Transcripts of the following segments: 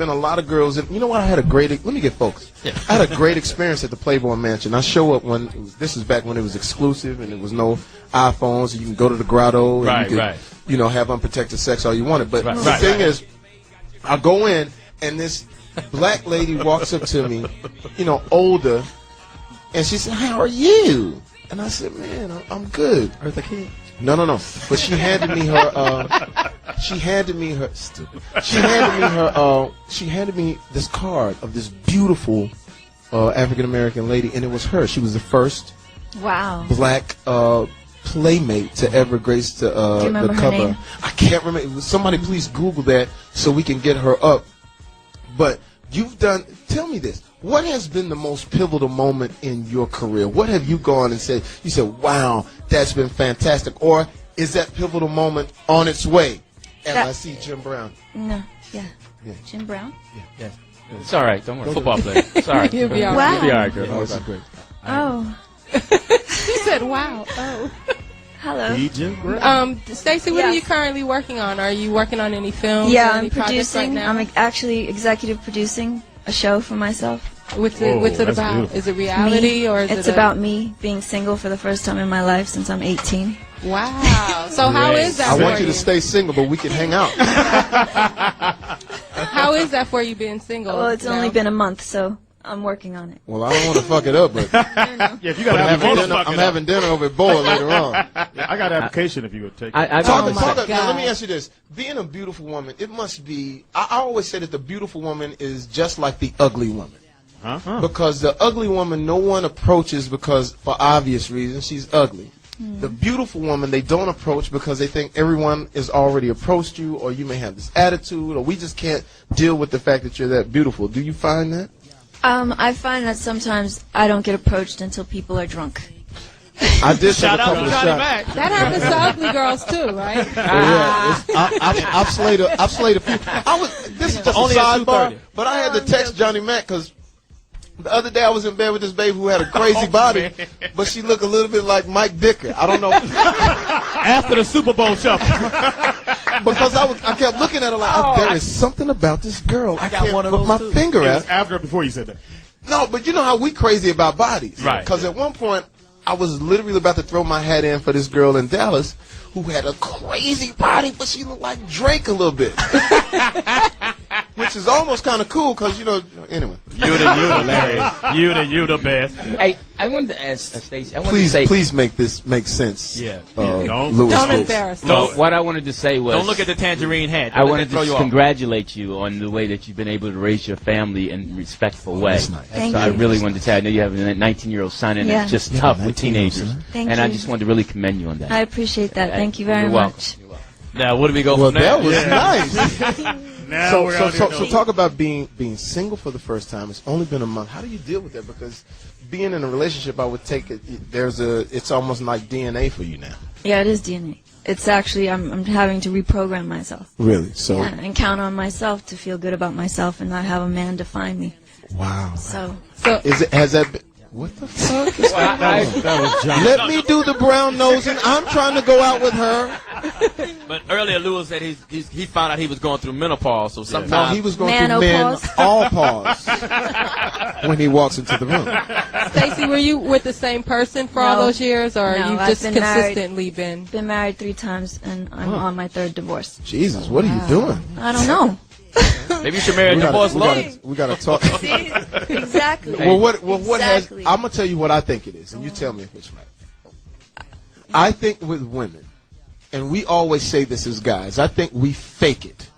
been a lot of girls. And you know what? I had a great. Let me get focused. Yeah. I had a great experience at the Playboy Mansion. I show up when this is back when it was exclusive and there was no iPhones. You can go to the grotto and you could, you know, have unprotected sex all you wanted. But the thing is, I go in and this black lady walks up to me, you know, older, and she said, "How are you?" And I said, "Man, I'm good." Eartha Kitt? No. But she handed me her. She handed me her. Stupid. She handed me this card of this beautiful African American lady, and it was her. She was the first black playmate to ever grace the cover. Her name? I can't remember. Somebody please Google that so we can get her up. But you've done. Tell me this. What has been the most pivotal moment in your career? What have you gone and said? You said, "Wow, that's been fantastic," or is that pivotal moment on its way? As I see Jim Brown. No, yeah. Jim Brown. Yeah. It's all right. Don't worry. Football player. Sorry. You'll be all right. right. You'll be all right, girl. No, it's great. Oh. She said, "Wow." Oh. Hello. Stacey, what are you currently working on? Are you working on any films? Yeah, or any I'm producing. Right now? I'm actually executive producing a show for myself. What's it about? Beautiful. Is it reality or is it's about me being single for the first time in my life since I'm 18. Wow. So how is that? I want you to stay single, but we can hang out. How is that for you being single? Well, it's only been a month, so I'm working on it. Well, I don't want to fuck it up, but If you got I'm having dinner over at Boa later on. I got an application if you would take. Now, let me ask you this: being a beautiful woman, it must be. I always say that the beautiful woman is just like the ugly woman. Because the ugly woman, no one approaches because, for obvious reasons, she's ugly. The beautiful woman, they don't approach because they think everyone has already approached you, or you may have this attitude, or we just can't deal with the fact that you're that beautiful. Do you find that? I find that sometimes I don't get approached until people are drunk. I did take a couple of shots. That happens to ugly girls too, right? I've slayed a few. This is just Only a at sidebar, 2:30. but I had to text Johnny Mac because the other day I was in bed with this babe who had a crazy body, but she looked a little bit like Mike Dicker. I don't know. After the Super Bowl shuffle. Because I kept looking at her like, there is something about this girl. I can't put my finger at. After or before you said that? No, but you know how we crazy about bodies. Right. Because at one point, I was literally about to throw my hat in for this girl in Dallas who had a crazy body, but she looked like Drake a little bit. Which is almost kind of cool because, you know, anyway. You the best. Hey, I wanted to ask Stacey. Please make this make sense. Yeah. Don't embarrass. No, what I wanted to say was. Don't look at the tangerine hat. I wanted to congratulate you on the way that you've been able to raise your family in a respectful way. That's nice. Thank so you. I really wanted to say, I know you have a 19-year-old son, and it's just tough with teenagers. Thank and you. I just wanted to really commend you on that. I appreciate that. Thank you very You're welcome. much. Now, where do we go Well, from there? that was nice. Now So talk about being single for the first time. It's only been a month. How do you deal with that? Because being in a relationship, I would take it. It's almost like DNA for you now. Yeah, it is DNA. It's actually I'm having to reprogram myself. Really? So And count on myself to feel good about myself and not have a man define me. wow. So Has that been? What the fuck is that? That was John. Let me do the brown nosing. I'm trying to go out with her. But earlier, Lewis said he found out he was going through menopause, so sometimes No, he was going through men all pause when he walks into the room. Stacey, were you with the same person for all those years, or No, you've I've just been consistently been? been married 3 times and I'm on my 3rd divorce. Jesus, what are you doing? I don't know. maybe you should marry a divorce lawyer. We gotta talk. Exactly. What has? Exactly. I'm gonna tell you what I think it is, and you tell me if it's right. I think with women, and we always say this as guys, I think we fake it.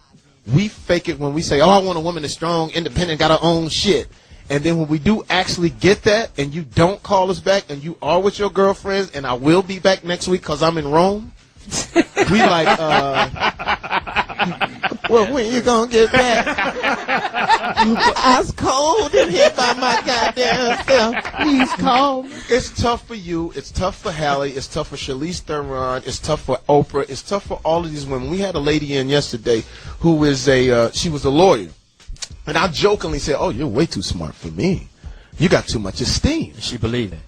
We fake it when we say, "Oh, I want a woman that's strong, independent, got her own shit." And then when we do actually get that, and you don't call us back, and you are with your girlfriends, and I will be back next week because I'm in Rome. We like, well, when you gonna get back? Ice cold in here by my goddamn self. Please call me. It's tough for you. It's tough for Hallie. It's tough for Charlize Theron. It's tough for Oprah. It's tough for all of these women. We had a lady in yesterday who is she was a lawyer. And I jokingly said, "Oh, you're way too smart for me. You got too much esteem." She believed it.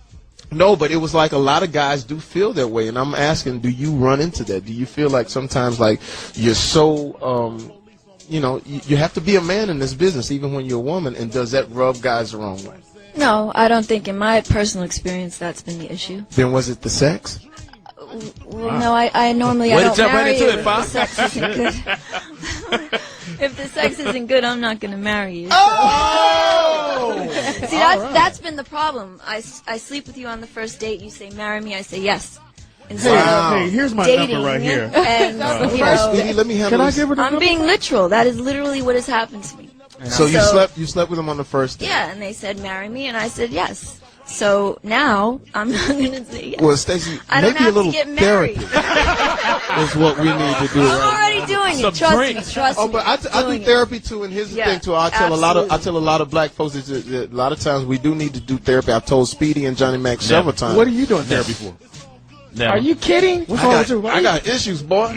No, but it was like a lot of guys do feel that way, and I'm asking, do you run into that? Do you feel like sometimes like you're so you know, you have to be a man in this business, even when you're a woman. And does that rub guys the wrong way? No, I don't think in my personal experience that's been the issue. Then was it the sex? Well, no, I normally Way I to don't jump right marry into you it, if Fox. the sex isn't good. If the sex isn't good, I'm not going to marry you. So. Oh! See, that's been the problem. I sleep with you on the first date. You say marry me. I say yes. Instead of Hey, here's my dating, number right here. And you know, Speedy, let me handle Can I this. give her the I'm number? being literal. That is literally what has happened to me. So you slept with him on the first date? Yeah, and they said marry me, and I said yes. So now I'm not going to say yes. Well, Stacey, I don't maybe a have little to get married. therapy is what we need to do. I'm already doing it. Trust me. Trust Oh, me. but I do Doing it. therapy too, and here's the Yeah, thing too. I tell a lot of black folks that a lot of times we do need to do therapy. I've told Speedy and Johnny Mac several times. What are you doing therapy for? Never. Are you kidding? What's wrong with you? I got issues, boy.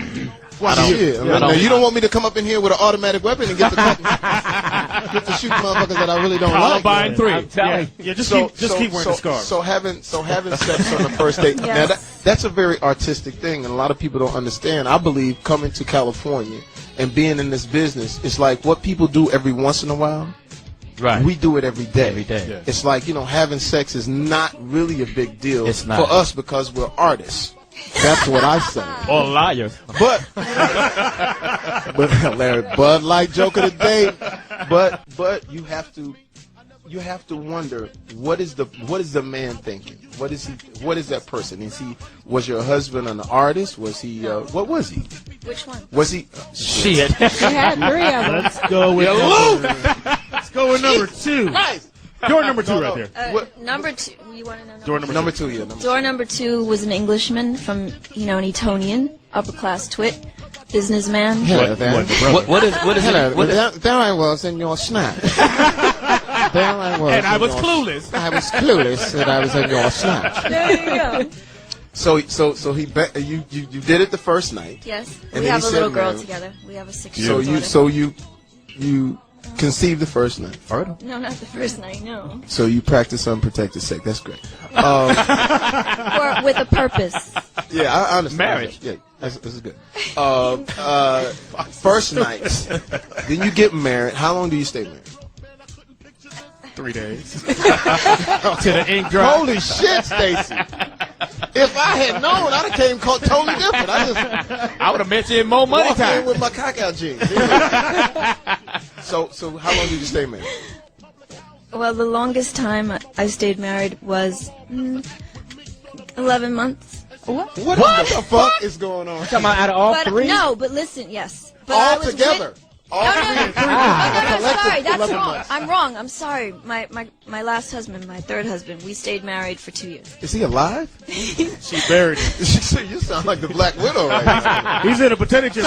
I don't- Shit. I don't- Now, you don't want me to come up in here with an automatic weapon and get to shoot motherfuckers that I really don't like. Columbine 3. I'm telling you. Yeah, just keep wearing the scarf. So having sex on the first date. Yes. Now that's a very artistic thing, and a lot of people don't understand. I believe coming to California and being in this business is like what people do every once in a while. Right. We do it every day. Every day. Yeah. It's like, you know, having sex is not really a big deal It's not. for us because we're artists. That's what I say. Or liars. But Larry, Bud Light joke of the day. But you have to wonder what is the man thinking? What is that person? Was your husband an artist? Was he what was he? Which one? Was he Shit. We had 3 of them. Let's go with let's go with number 2. Nice. Door number 2 right there. What- Number 2. You want to know? Door number Number 2, yeah. Number Door number 2 was an Englishman from, an Etonian, upper class twit, businessman. Hello there. What is Hello. what is There I was in your snap. There I was. And I in was your- clueless. I was clueless that I was in your snap. There you go. So you did it the first night. Yes. And We then have he a said little girl marriage. together. We have a 6-year-old So daughter. you conceived the first night. No, not the first night, no. So you practice unprotected sex. That's great. Or with a purpose. Yeah, I understand. Marriage. Yeah, this is good. First night. Then you get married. How long do you stay married? 3 days. to the ink dry? Holy shit, Stacey. If I had known, I'd have came totally different. I would have met you in more money Walked in time. with my cock out jeans. So how long did you stay married? Well, the longest time I stayed married was 11 months. What the fuck is going on? Talking about out of all But 3? no, but listen, yes. But I All was together. All No, three. no, Collective sorry, that's 11 wrong. months. I'm wrong. I'm sorry. My last husband, my third husband, we stayed married for 2 years. Is he alive? She buried him. You sound like the Black Widow right now. He's in a potato chip.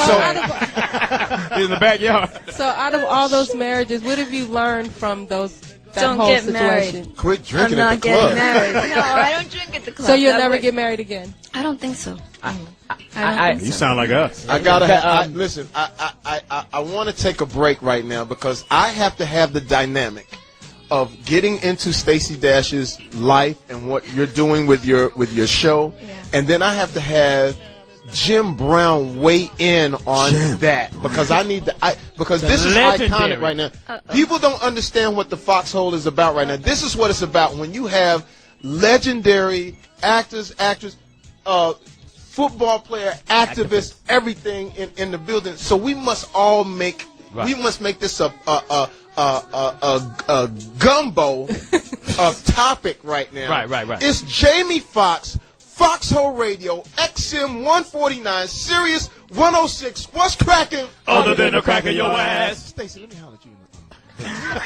In the backyard. So out of all those marriages, what have you learned from that Don't whole get situation? married. Quit I'm drinking not at the getting club. married. No, I don't drink at the club. So you'll That never would- get married again? I don't think so. I don't I- think You so. sound like us. I gotta listen. I want to take a break right now because I have to have the dynamic of getting into Stacey Dash's life and what you're doing with your show, Yeah. and then I have to have Jim Brown weigh in on that because I need because this is Legendary. iconic right now. People don't understand what the Foxxhole is about right now. This is what it's about when you have legendary actors, football player, activists, everything in the building. So we must all make this a gumbo of topic right now. Right. It's Jamie Foxx, Foxxhole Radio, XM 149, Sirius 106. What's cracking? Other than a crack in your ass. Stacey, let me holler at you.